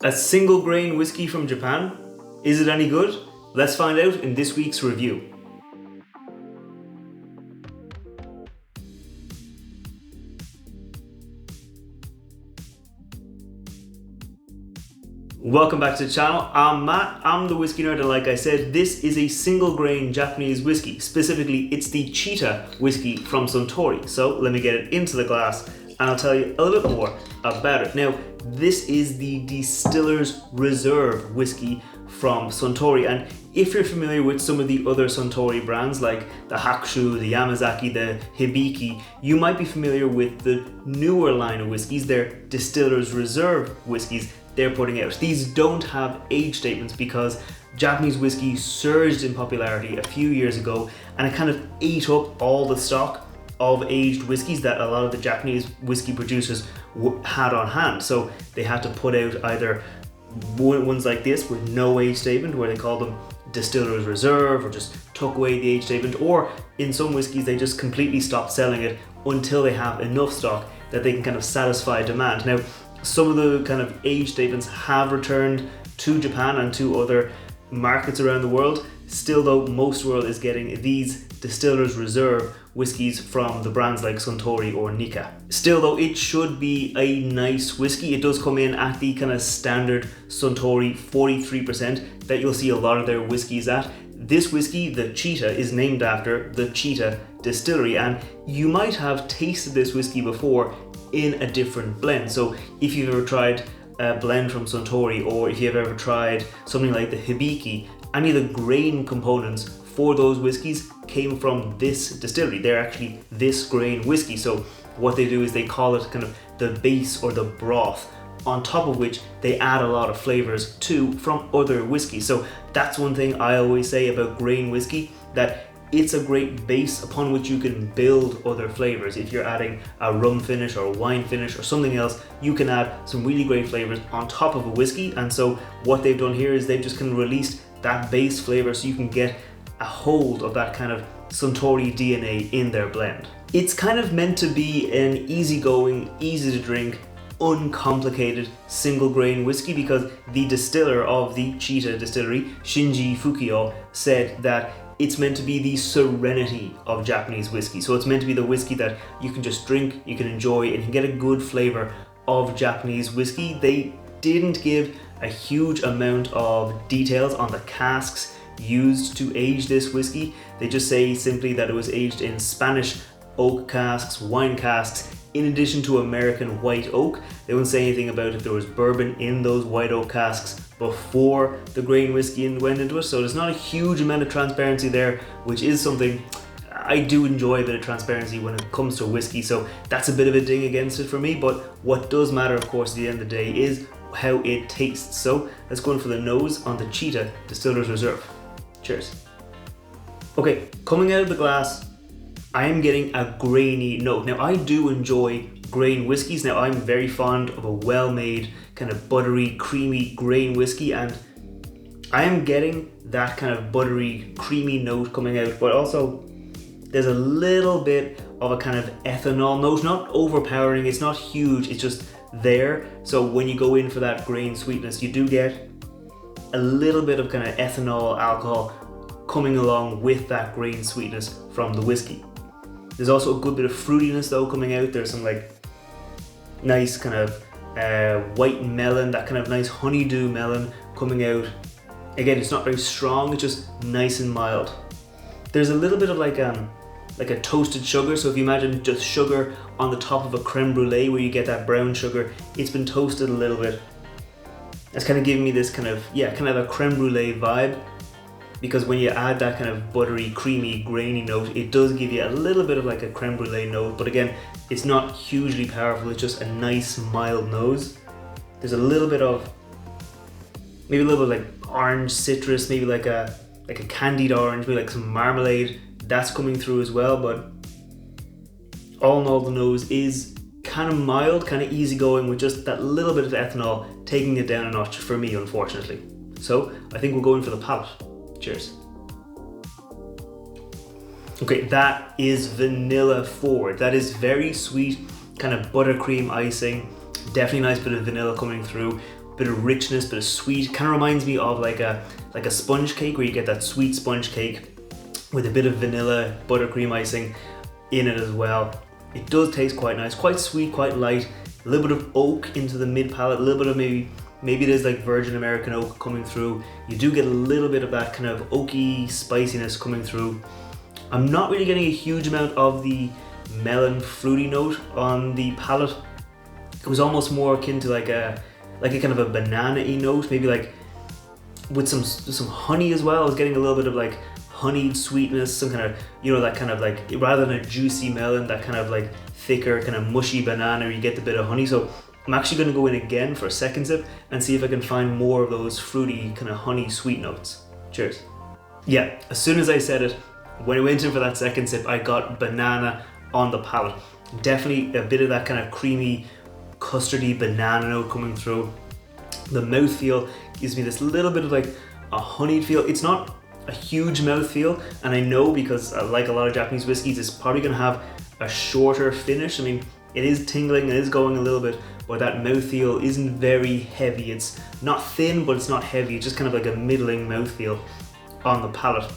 A single grain whiskey from Japan? Is it any good? Let's find out in this week's review. Welcome back to the channel. I'm Matt, I'm the whiskey nerd, and like I said, this is a single grain Japanese whiskey. Specifically, it's the Chita whiskey from Suntory. So let me get it into the glass and I'll tell you a little bit more about it. Now, this is the Distiller's Reserve whiskey from Suntory, and if you're familiar with some of the other Suntory brands like the Hakushu, the Yamazaki, the Hibiki, you might be familiar with the newer line of whiskeys, their Distiller's Reserve whiskeys they're putting out. These don't have age statements because Japanese whiskey surged in popularity a few years ago and it kind of ate up all the stock of aged whiskeys that a lot of the Japanese whiskey producers had on hand. So they had to put out either ones like this with no age statement, where they call them Distiller's Reserve, or just took away the age statement, or in some whiskeys they just completely stopped selling it until they have enough stock that they can kind of satisfy demand. Now, some of the kind of age statements have returned to Japan and to other markets around the world. Still though, most world is getting these Distiller's Reserve whiskies from the brands like Suntory or Nikka. Still though, it should be a nice whiskey. It does come in at the kind of standard Suntory 43% that you'll see a lot of their whiskeys at. This whiskey, the Chita, is named after the Chita Distillery, and you might have tasted this whiskey before in a different blend. So if you've ever tried a blend from Suntory, or if you've ever tried something like the Hibiki, any of the grain components for those whiskeys came from this distillery. They're actually this grain whiskey. So what they do is they call it kind of the base or the broth, on top of which they add a lot of flavors too from other whiskeys. So that's one thing I always say about grain whiskey, that it's a great base upon which you can build other flavors. If you're adding a rum finish or a wine finish or something else, you can add some really great flavors on top of a whiskey. And so what they've done here is they've just kind of released that base flavor so you can get a hold of that kind of Suntory DNA in their blend. It's kind of meant to be an easygoing, easy to drink, uncomplicated single grain whiskey, because the distiller of the Chita Distillery, Shinji Fukio, said that it's meant to be the serenity of Japanese whiskey. So it's meant to be the whiskey that you can just drink, you can enjoy, and you can get a good flavor of Japanese whiskey. They didn't give a huge amount of details on the casks used to age this whiskey. They just say simply that it was aged in Spanish oak casks, wine casks, in addition to American white oak. They won't say anything about if there was bourbon in those white oak casks before the grain whiskey went into it. So there's not a huge amount of transparency there, which is something I do enjoy, a bit of transparency when it comes to whiskey. So that's a bit of a ding against it for me. But what does matter, of course, at the end of the day is how it tastes. So let's go in for the nose on the Chita Distillers Reserve. Cheers. Okay, coming out of the glass, I am getting a grainy note. Now, I do enjoy grain whiskies. Now, I'm very fond of a well-made, kind of buttery, creamy grain whiskey, and I am getting that kind of buttery, creamy note coming out, but also there's a little bit of a kind of ethanol note, not overpowering, it's not huge, it's just there. So when you go in for that grain sweetness, you do get a little bit of kind of ethanol alcohol coming along with that grain sweetness from the whiskey. There's also a good bit of fruitiness though coming out. There's some like nice kind of white melon, that kind of nice honeydew melon coming out. Again, it's not very strong, it's just nice and mild. There's a little bit of like a toasted sugar. So if you imagine just sugar on the top of a creme brulee where you get that brown sugar, it's been toasted a little bit. It's kind of giving me this kind of a creme brulee vibe, because when you add that kind of buttery, creamy, grainy note, it does give you a little bit of like a creme brulee note, but again, it's not hugely powerful, it's just a nice mild nose. There's a little bit of, maybe a little bit like orange citrus, maybe like a candied orange, maybe like some marmalade, that's coming through as well, but all in all, the nose is kind of mild, kind of easygoing, with just that little bit of ethanol taking it down a notch for me, unfortunately. So I think we'll go in for the palate. Cheers. Okay, that is vanilla forward. That is very sweet, kind of buttercream icing. Definitely a nice bit of vanilla coming through. bit of richness, bit of sweet. Kind of reminds me of like a sponge cake, where you get that sweet sponge cake with a bit of vanilla buttercream icing in it as well. It does taste quite nice, quite sweet, quite light. A little bit of oak into the mid palate, a little bit of maybe there's like virgin American oak coming through. You do get a little bit of that kind of oaky spiciness coming through. I'm not really getting a huge amount of the melon fruity note on the palate. It was almost more akin to like a kind of a banana-y note, maybe like with some honey as well. I was getting a little bit of like honeyed sweetness, some kind of, you know, that kind of like, rather than a juicy melon, that kind of like thicker, kind of mushy banana, you get the bit of honey. So I'm actually going to go in again for a second sip and see if I can find more of those fruity kind of honey sweet notes. Cheers. Yeah, as soon as I said it, when I went in for that second sip, I got banana on the palate. Definitely a bit of that kind of creamy, custardy banana note coming through. The mouthfeel gives me this little bit of like a honeyed feel. It's not a huge mouthfeel, and I know because like a lot of Japanese whiskeys, it's probably going to have a shorter finish. I mean, it is tingling, it is going a little bit, but that mouthfeel isn't very heavy. It's not thin, but it's not heavy. It's just kind of like a middling mouthfeel on the palate.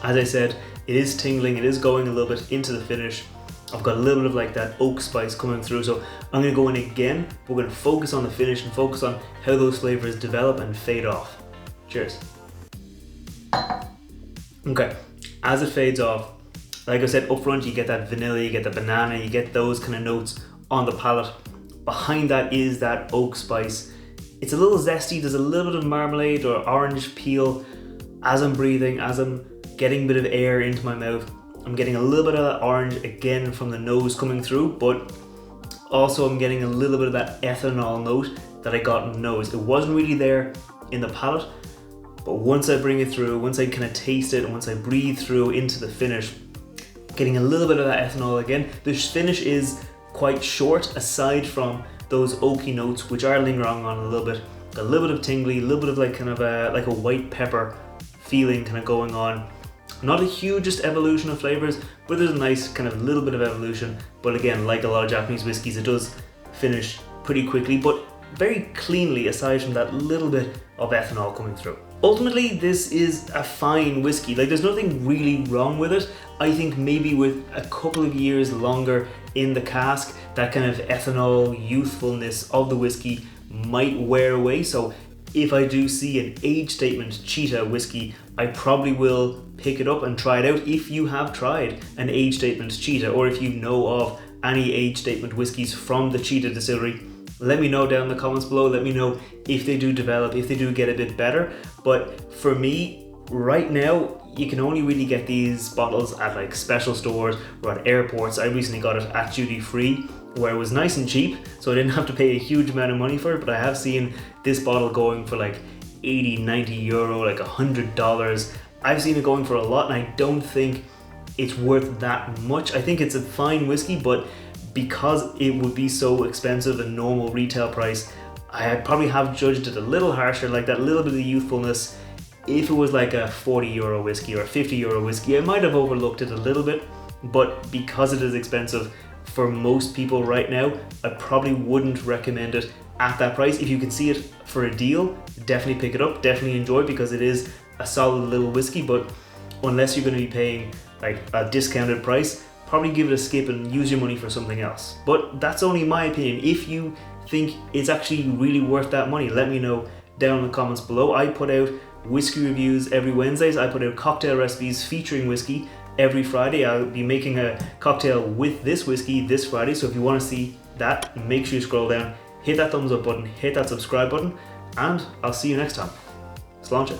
As I said, it is tingling, it is going a little bit into the finish. I've got a little bit of like that oak spice coming through, so I'm going to go in again. We're going to focus on the finish and focus on how those flavors develop and fade off. Cheers. Okay, as it fades off, like I said up front, you get that vanilla, you get the banana, you get those kind of notes on the palate. Behind that is that oak spice. It's a little zesty, there's a little bit of marmalade or orange peel. As I'm breathing, as I'm getting a bit of air into my mouth, I'm getting a little bit of that orange again from the nose coming through, but also I'm getting a little bit of that ethanol note that I got in the nose. It wasn't really there in the palate, but once I bring it through, once I kind of taste it, and once I breathe through into the finish, getting a little bit of that ethanol again. The finish is quite short, aside from those oaky notes, which are lingering on a little bit. A little bit of tingly, a little bit of like kind of like a white pepper feeling kind of going on. Not the hugest evolution of flavors, but there's a nice kind of little bit of evolution. But again, like a lot of Japanese whiskies, it does finish pretty quickly, but very cleanly, aside from that little bit of ethanol coming through. Ultimately, this is a fine whiskey. Like, there's nothing really wrong with it. I think maybe with a couple of years longer in the cask, that kind of ethanol youthfulness of the whiskey might wear away. So if I do see an age statement Chita whiskey, I probably will pick it up and try it out. If you have tried an age statement Chita, or if you know of any age statement whiskies from the Chita Distillery, let me know down in the comments below. Let me know if they do develop, if they do get a bit better. But for me, right now, you can only really get these bottles at like special stores or at airports. I recently got it at duty free, where it was nice and cheap, so I didn't have to pay a huge amount of money for it. But I have seen this bottle going for like 80, 90 euro, like $100. I've seen it going for a lot, and I don't think it's worth that much. I think it's a fine whiskey, but because it would be so expensive a normal retail price, I probably have judged it a little harsher, like that little bit of youthfulness. If it was like a 40 euro whiskey or a 50 euro whiskey, I might have overlooked it a little bit, but because it is expensive for most people right now, I probably wouldn't recommend it at that price. If you can see it for a deal, definitely pick it up, definitely enjoy it, because it is a solid little whiskey. But unless you're going to be paying like a discounted price, probably give it a skip and use your money for something else. But that's only my opinion. If you think it's actually really worth that money, let me know down in the comments below. I put out whiskey reviews every Wednesdays. I put out cocktail recipes featuring whiskey every Friday. I'll be making a cocktail with this whiskey this Friday, so if you want to see that, make sure you scroll down, hit that thumbs up button, hit that subscribe button, and I'll see you next time. Sláinte.